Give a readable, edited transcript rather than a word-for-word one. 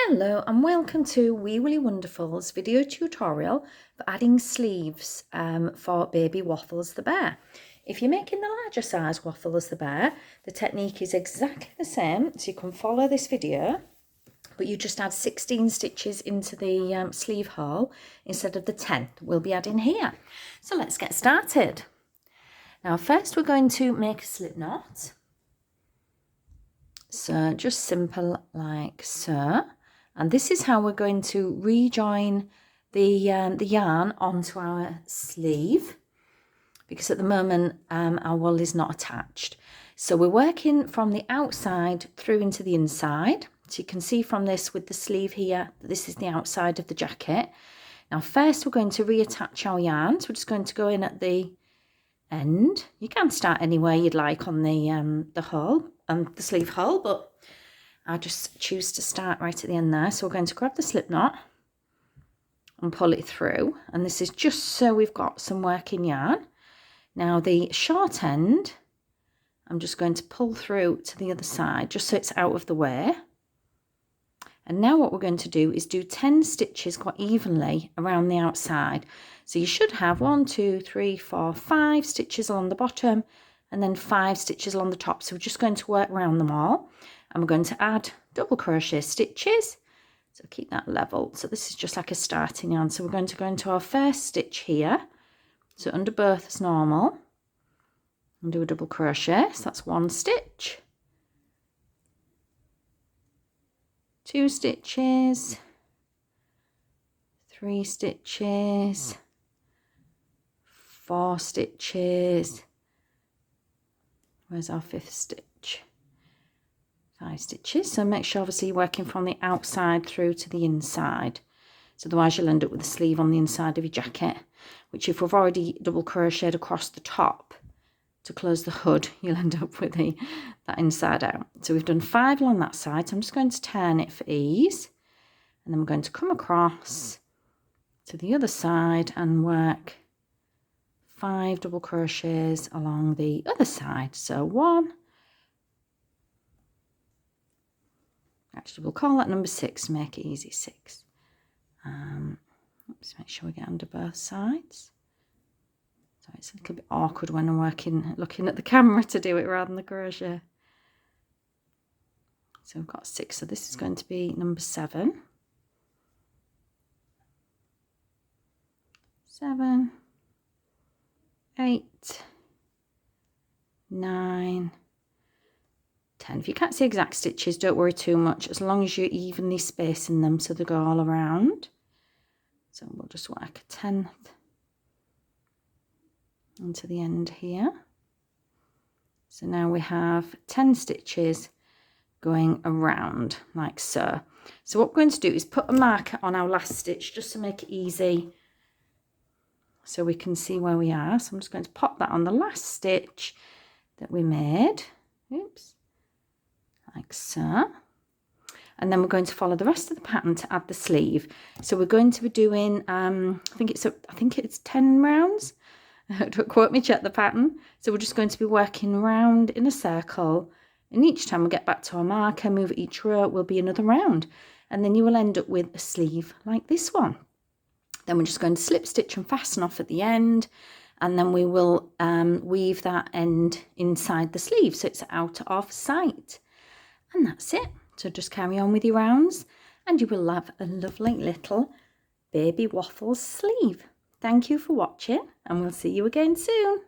Hello and welcome to Wee Willie Wonderful's video tutorial for adding sleeves for baby Waffles the Bear. If you're making the larger size Waffles the Bear, the technique is exactly the same, so you can follow this video, but you just add 16 stitches into the sleeve hole instead of the 10 we'll be adding here. So let's get started. Now first we're going to make a slip knot. So just simple like so. And this is how we're going to rejoin the yarn onto our sleeve, because at the moment our wool is not attached. So we're working from the outside through into the inside. So you can see from this with the sleeve here, this is the outside of the jacket. Now first we're going to reattach our yarn. So we're just going to go in at the end. You can start anywhere you'd like on the hole, the sleeve hole, but I just choose to start right at the end there. So we're going to grab the slip knot and pull it through. And this is just so we've got some working yarn. Now the short end, I'm just going to pull through to the other side, just so it's out of the way. And now what we're going to do is do 10 stitches quite evenly around the outside. So you should have 1, 2, 3, 4, 5 stitches along the bottom and then 5 stitches along the top. So we're just going to work around them all. And we're going to add double crochet stitches, so keep that level. So this is just like a starting yarn. So we're going to go into our first stitch here, so under both as normal, and do a double crochet. So that's 1 stitch, 2 stitches, 3 stitches, 4 stitches, where's our 5th stitch? 5 stitches. So make sure obviously you're working from the outside through to the inside, so otherwise you'll end up with the sleeve on the inside of your jacket, which if we've already double crocheted across the top to close the hood, you'll end up with that inside out. So we've done 5 along that side, so I'm just going to turn it for ease, and then we're going to come across to the other side and work 5 double crochets along the other side. So 1, actually we'll call that number 6 to make it easy, 6. Let's make sure we get under both sides. So it's a little bit awkward when I'm looking at the camera to do it rather than the crochet. So we've got 6, so this is going to be number 7. 7, 8, 9, 10. If you can't see exact stitches, don't worry too much, as long as you're evenly spacing them so they go all around. So we'll just work a 10th into the end here. So now we have 10 stitches going around like so. So what we're going to do is put a marker on our last stitch just to make it easy so we can see where we are. So I'm just going to pop that on the last stitch that we made. Oops. Like so. And then we're going to follow the rest of the pattern to add the sleeve. So we're going to be doing I think it's 10 rounds. Don't quote me, check the pattern. So we're just going to be working round in a circle, and each time we get back to our marker, move each row, will be another round, and then you will end up with a sleeve like this one. Then we're just going to slip stitch and fasten off at the end, and then we will weave that end inside the sleeve so it's out of sight. And that's it. So just carry on with your rounds and you will have a lovely little baby Waffles sleeve. Thank you for watching, and we'll see you again soon.